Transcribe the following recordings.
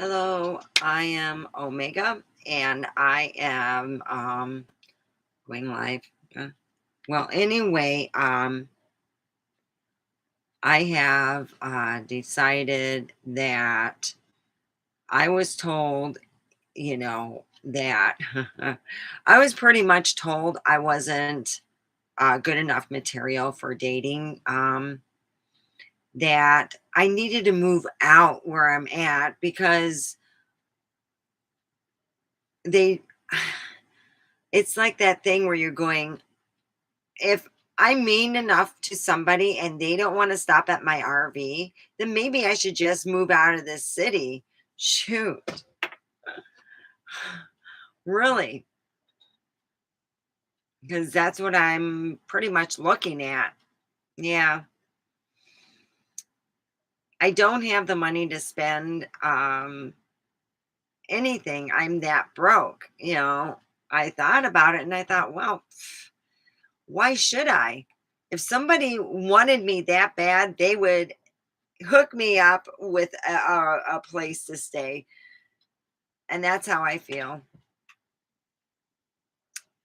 Hello, I am Omega and I am going live. Well, anyway, I have decided that I was told, that I was pretty much told I wasn't good enough material for dating. That I needed to move out where I'm at because they it's like that thing where you're going, if I'm mean enough to somebody and they don't want to stop at my RV, then maybe I should just move out of this city. Shoot. Really? Because that's what I'm pretty much looking at. Yeah. I don't have the money to spend anything. I'm that broke. I thought about it and I thought, well, why should I? If somebody wanted me that bad, they would hook me up with a place to stay. And that's how I feel.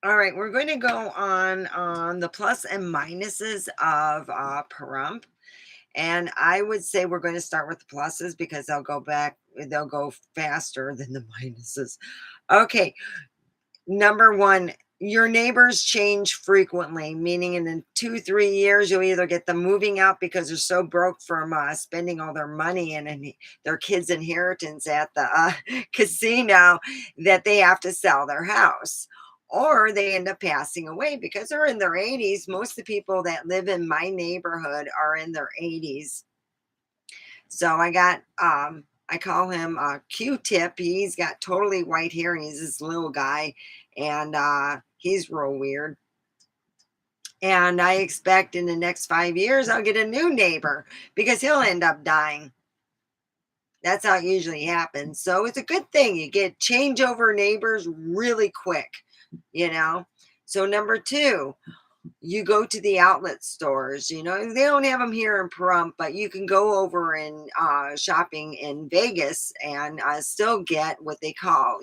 All right, we're going to go on the plus and minuses of Pahrump. And I would say we're going to start with the pluses because they'll go faster than the minuses. Okay, number one, your neighbors change frequently, meaning in 2, 3 years, you'll either get them moving out because they're so broke from spending all their money and their kids' inheritance at the casino that they have to sell their house. Or they end up passing away because they're in their 80s. Most of the people that live in my neighborhood are in their 80s. So I call him Q-Tip. He's got totally white hair and he's this little guy and he's real weird. And I expect in the next 5 years I'll get a new neighbor because he'll end up dying. That's how it usually happens. So it's a good thing. You get changeover neighbors really quick. So number two, you go to the outlet stores. They don't have them here in Pahrump, but you can go over and shopping in Vegas and still get what they call,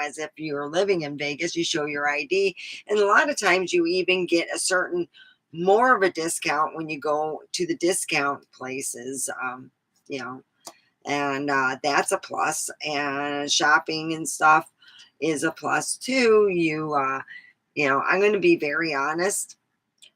as if you're living in Vegas, you show your ID. And a lot of times you even get a certain more of a discount when you go to the discount places, you know, and that's a plus. And shopping and stuff is a plus too. I'm going to be very honest,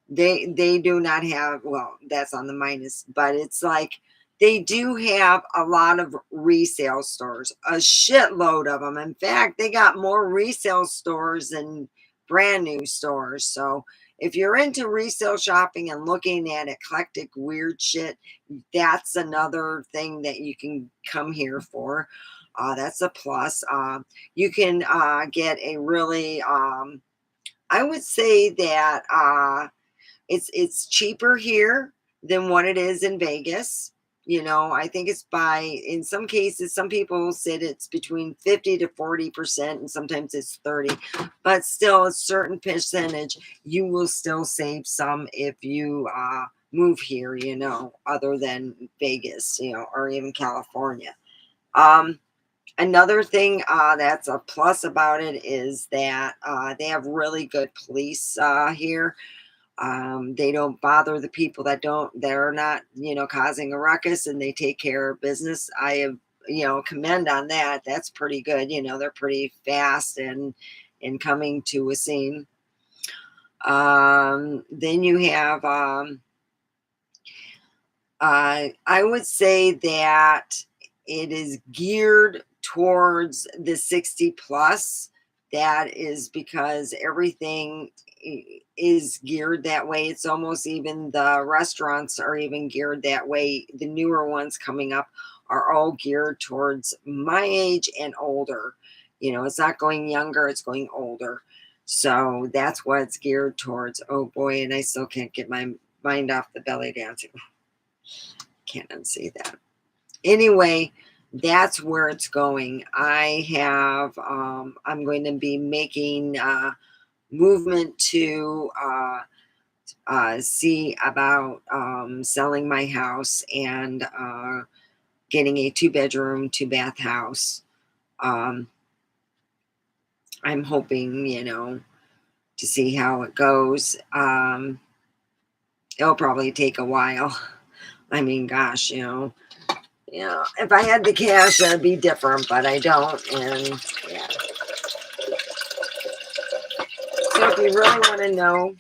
they do not have, well, that's on the minus, but it's like they do have a lot of resale stores, a shitload of them. In fact, they got more resale stores than brand new stores. So if you're into resale shopping and looking at eclectic weird shit, that's another thing that you can come here for. That's a plus. You can get a really I would say that it's cheaper here than what it is in Vegas. I think in some cases, some people said it's between 50 to 40%, and sometimes it's 30, but still a certain percentage, you will still save some if you move here, other than Vegas, or even California. Another thing that's a plus about it is that they have really good police here. They don't bother the people they're not, causing a ruckus, and they take care of business. I have, commend on that. That's pretty good. They're pretty fast in coming to a scene. Then you have, I would say that it is geared towards the 60 plus. That is because everything is geared that way. It's almost even the restaurants are even geared that way. The newer ones coming up are all geared towards my age and older. It's not going younger, it's going older. So that's what it's geared towards. Oh boy, and I still can't get my mind off the belly dancing. Can't unsee that. Anyway, that's where it's going. I'm going to be making movement to see about selling my house and getting a 2-bedroom, 2-bath house. Um, I'm hoping, to see how it goes. It'll probably take a while. I mean, gosh, if I had the cash, that'd be different, but I don't. And yeah. So if you really want to know,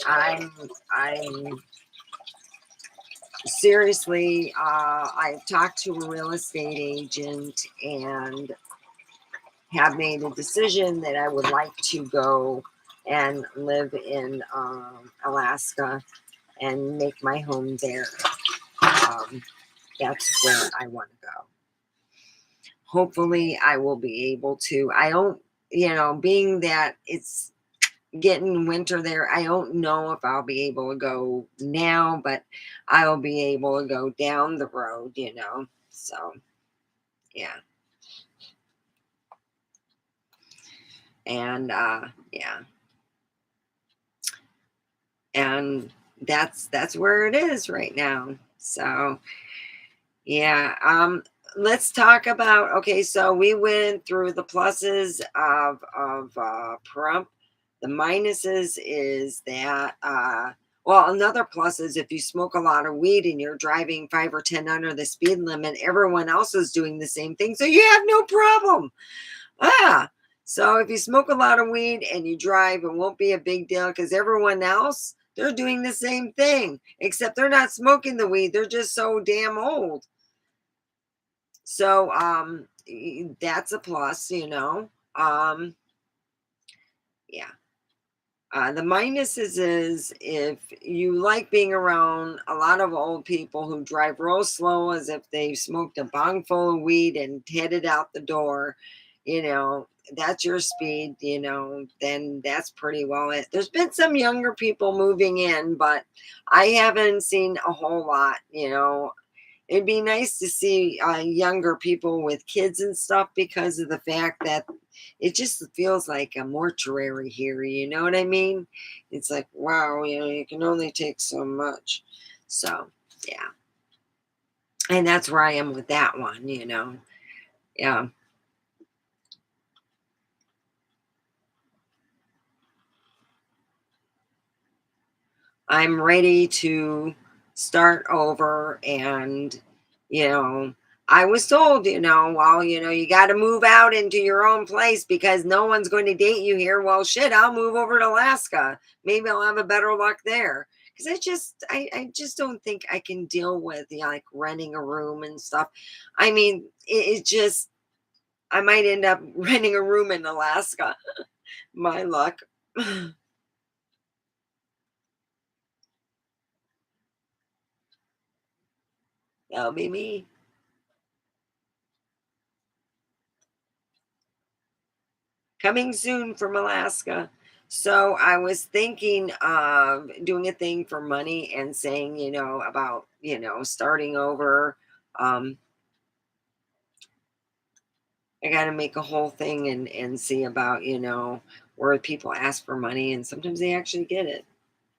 I'm seriously, I've talked to a real estate agent and have made a decision that I would like to go and live in Alaska and make my home there. Um, that's where I want to go. Hopefully, I will be able to. I don't, being that it's getting winter there, I don't know if I'll be able to go now, but I'll be able to go down the road. So, yeah. And yeah. And that's where it is right now. So, yeah. Let's talk about, okay, so we went through the pluses of Pahrump. The minuses is that well, another plus is if you smoke a lot of weed and you're driving 5 or 10 under the speed limit, everyone else is doing the same thing, so you have no problem. So if you smoke a lot of weed and you drive, it won't be a big deal because everyone else, they're doing the same thing, except they're not smoking the weed, they're just so damn old. So that's a plus. Yeah. The minuses is if you like being around a lot of old people who drive real slow as if they smoked a bong full of weed and headed out the door, that's your speed, then that's pretty well it. There's been some younger people moving in, but I haven't seen a whole lot. It'd be nice to see younger people with kids and stuff because of the fact that it just feels like a mortuary here. You know what I mean? It's like, wow, you can only take so much. So, yeah. And that's where I am with that one. Yeah. I'm ready to start over. And, you know, I was told, well, you got to move out into your own place because no one's going to date you here. Well, shit, I'll move over to Alaska. Maybe I'll have a better luck there. Because I just don't think I can deal with like renting a room and stuff. I mean, it just, I might end up renting a room in Alaska. My luck. That'll be me. Coming soon from Alaska. So I was thinking of doing a thing for money and saying, about, starting over. Um, I got to make a whole thing and see about, where people ask for money and sometimes they actually get it.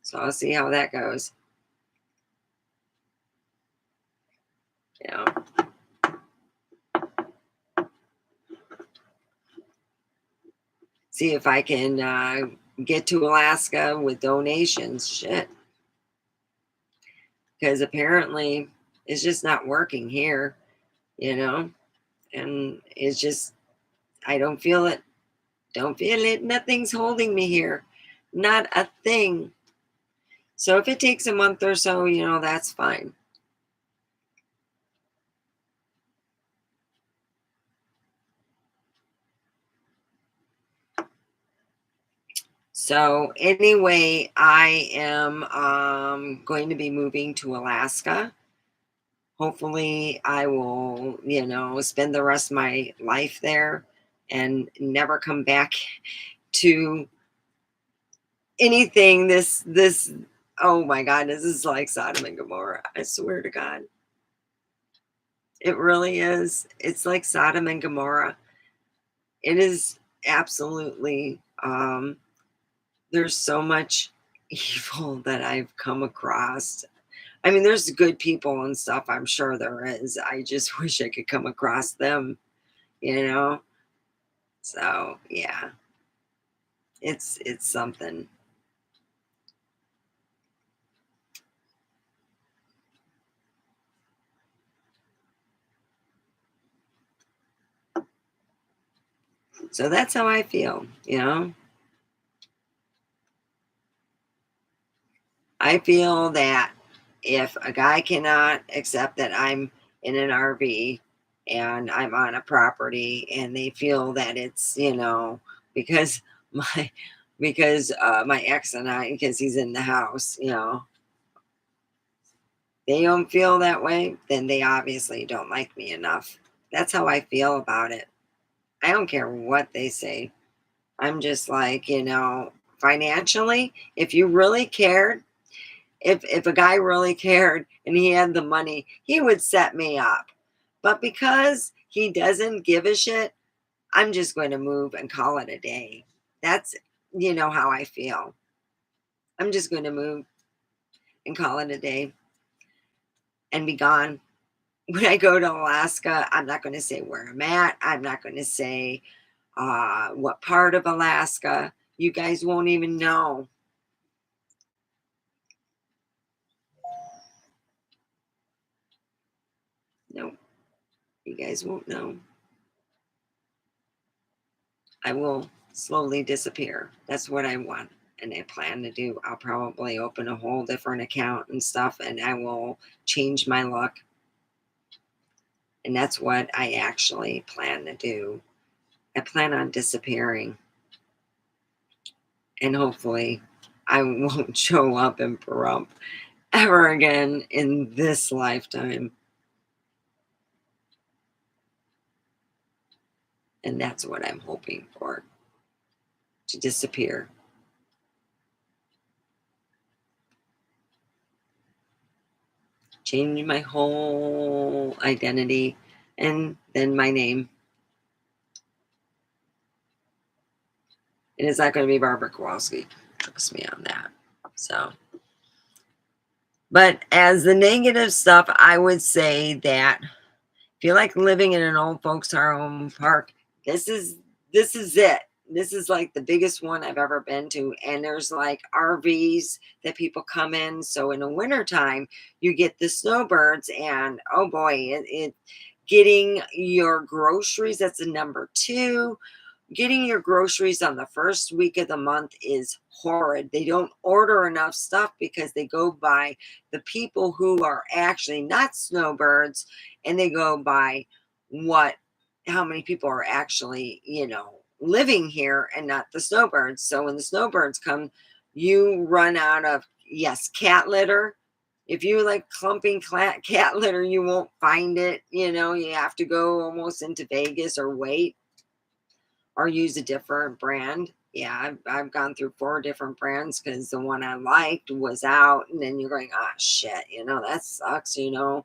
So I'll see how that goes. Yeah. See if I can get to Alaska with donations. Shit. Because apparently it's just not working here, you know? And it's just, I don't feel it. Don't feel it. Nothing's holding me here. Not a thing. So if it takes a month or so, that's fine. So anyway, I am going to be moving to Alaska. Hopefully I will, spend the rest of my life there and never come back to anything this oh my god, this is like Sodom and Gomorrah. I swear to God. It really is. It's like Sodom and Gomorrah. It is absolutely there's so much evil that I've come across. I mean, there's good people and stuff. I'm sure there is. I just wish I could come across them, you know? So, yeah, it's something. So that's how I feel, you know? I feel that if a guy cannot accept that I'm in an RV and I'm on a property and they feel that it's, because my my ex and I, because he's in the house, they don't feel that way, then they obviously don't like me enough. That's how I feel about it. I don't care what they say. I'm just like, financially, if you really cared, if a guy really cared and he had the money, he would set me up. But because he doesn't give a shit, I'm just going to move and call it a day. That's how I feel. I'm just going to move and call it a day and be gone. When I go to Alaska, I'm not going to say where I'm at. I'm not going to say what part of Alaska. You guys won't even know. No, you guys won't know. I will slowly disappear. That's what I want and I plan to do. I'll probably open a whole different account and stuff and I will change my look. And that's what I actually plan to do. I plan on disappearing and hopefully I won't show up in Pahrump ever again in this lifetime. And that's what I'm hoping for, to disappear. Change my whole identity and then my name. And it's not going to be Barbara Kowalski. Trust me on that. So, but as the negative stuff, I would say that if you like living in an old folks home park, this is it. This is like the biggest one I've ever been to. And there's like RVs that people come in. So in the wintertime, you get the snowbirds, and oh boy, it getting your groceries, that's the number two. Getting your groceries on the first week of the month is horrid. They don't order enough stuff because they go by the people who are actually not snowbirds, and they go by what how many people are actually, living here and not the snowbirds. So when the snowbirds come, you run out of, yes, cat litter. If you like clumping cat litter, you won't find it. You have to go almost into Vegas or wait or use a different brand. Yeah, I've gone through 4 different brands because the one I liked was out, and then you're going, ah, shit, that sucks. I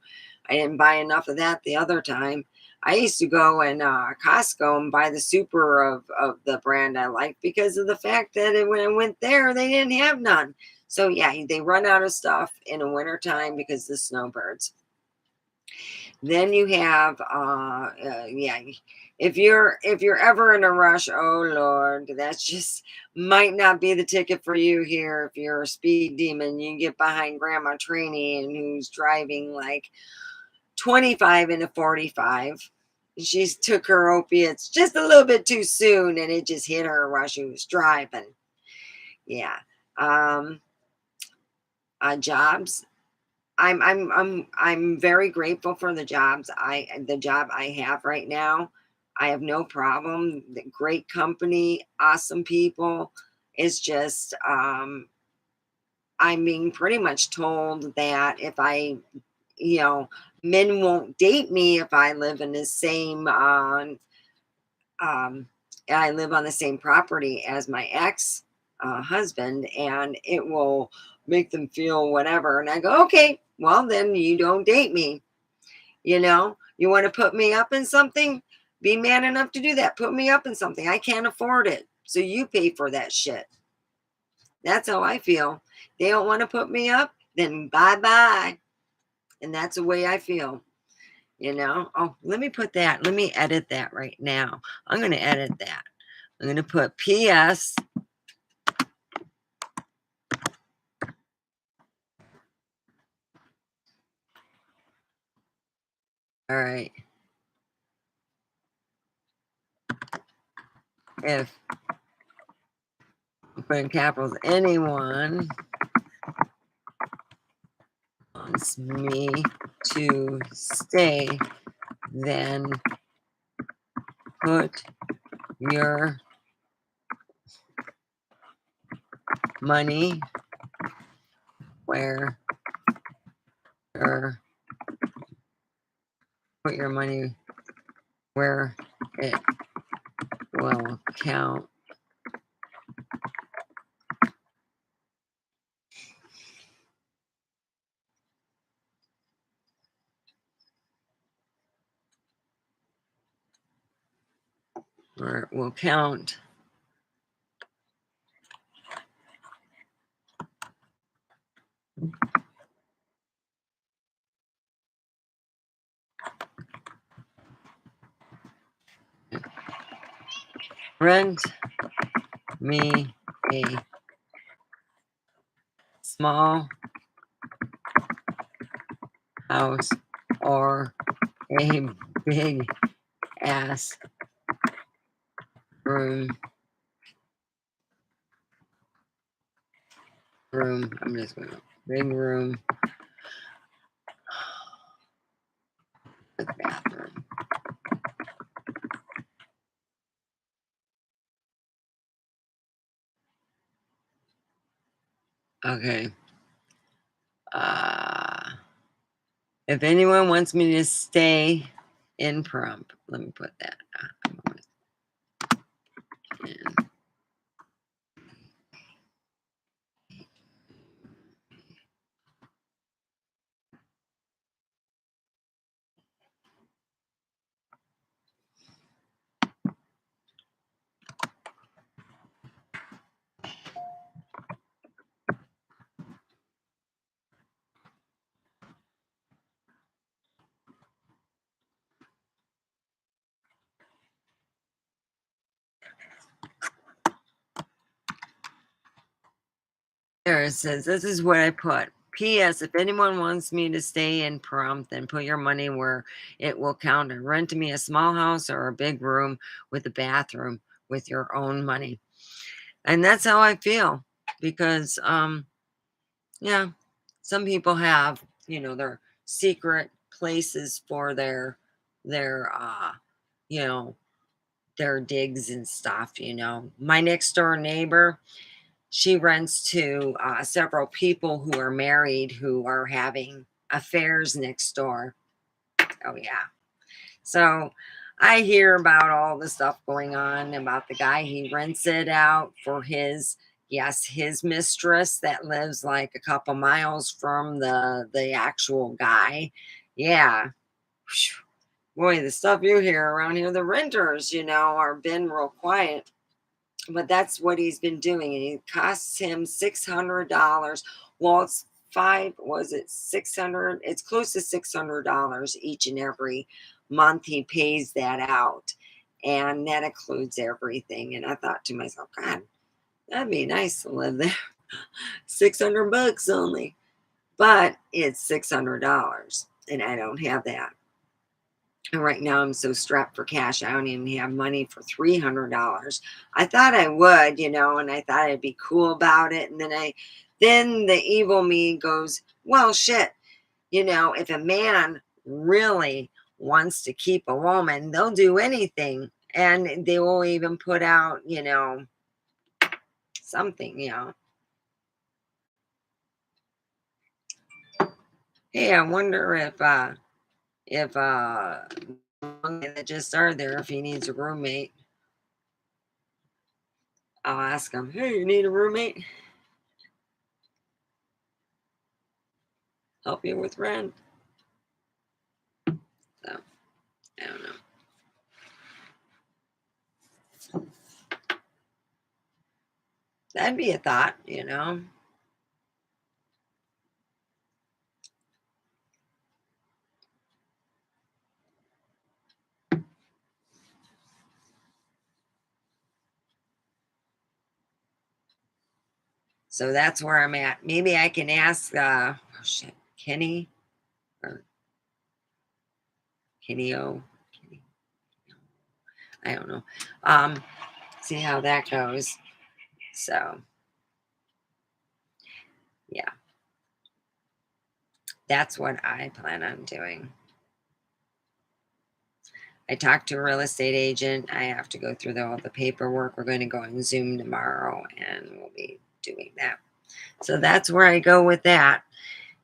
didn't buy enough of that the other time. I used to go in Costco and buy the super of the brand I liked because of the fact that when I went there, they didn't have none. So yeah, they run out of stuff in the wintertime because the snowbirds. Then you have yeah, if you're ever in a rush, oh Lord, that's just might not be the ticket for you here. If you're a speed demon, you get behind Grandma Trini and who's driving like 25 into 45. She took her opiates just a little bit too soon and it just hit her while she was driving. Yeah. Um Jobs, I'm very grateful for the job I have right now. I have no problem. The great company, awesome people. It's just I'm being pretty much told that if you know, men won't date me if I live in the same um I live on the same property as my ex husband, and it will make them feel whatever. And I go, okay, well, then you don't date me. You want to put me up in something? Be man enough to do that. Put me up in something. I can't afford it. So you pay for that shit. That's how I feel. They don't want to put me up, then bye bye. And that's the way I feel, you know. Oh, let me put that. Let me edit that right now. I'm going to edit that. I'm going to put PS. All right. If, put in capitals, anyone wants me to stay, then put your money where or put your money where it will count. Where it will count. Rent me a small house or a big ass room. I'm just going to big room with bathroom. Okay. If anyone wants me to stay in Pahrump, let me put that. In. There it says, this is what I put. P.S. If anyone wants me to stay in Pahrump, then put your money where it will count and rent me a small house or a big room with a bathroom with your own money. And that's how I feel because, yeah, some people have, their secret places for their, you know, their digs and stuff, My next door neighbor, she rents to several people who are married who are having affairs next door. Oh, yeah. So I hear about all the stuff going on about the guy. He rents it out for his mistress that lives like a couple miles from the actual guy. Yeah. Boy, the stuff you hear around here, the renters, are been real quiet. But that's what he's been doing, and it costs him $600. Well, it's 600? It's close to $600 each and every month. He pays that out, and that includes everything. And I thought to myself, God, that'd be nice to live there. $600 only, but it's $600, and I don't have that. And right now I'm so strapped for cash. I don't even have money for $300. I thought I would, and I thought I'd be cool about it. And then the evil me goes, well, shit, if a man really wants to keep a woman, they'll do anything. And they will even put out, something. Hey, I wonder if that just started there, if he needs a roommate. I'll ask him, hey, you need a roommate? Help you with rent? So, I don't know. That'd be a thought. So that's where I'm at. Maybe I can ask, oh shit, Kenny or Kenny O. Kenny, I don't know. Um, See how that goes. So yeah, that's what I plan on doing. I talked to a real estate agent. I have to go through all the paperwork. We're going to go on Zoom tomorrow and we'll be doing that. So that's where I go with that.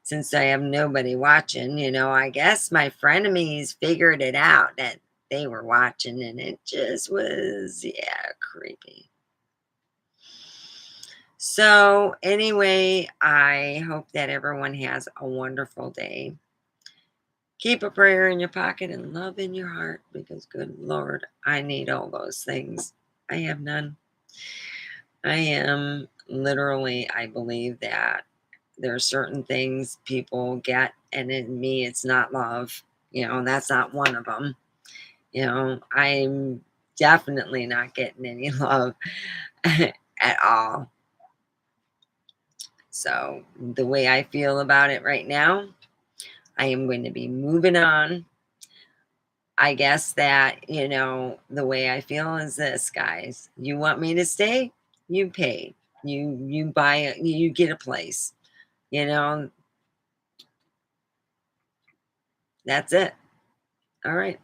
Since I have nobody watching, I guess my frenemies figured it out that they were watching and it just was, yeah, creepy. So, anyway, I hope that everyone has a wonderful day. Keep a prayer in your pocket and love in your heart because, good Lord, I need all those things. I have none. I am literally, I believe that there are certain things people get, and in me, it's not love, and that's not one of them. I'm definitely not getting any love at all. So, the way I feel about it right now, I am going to be moving on. I guess that, the way I feel is this, guys. You want me to stay? You pay. You buy you get a place. You know, that's it. All right.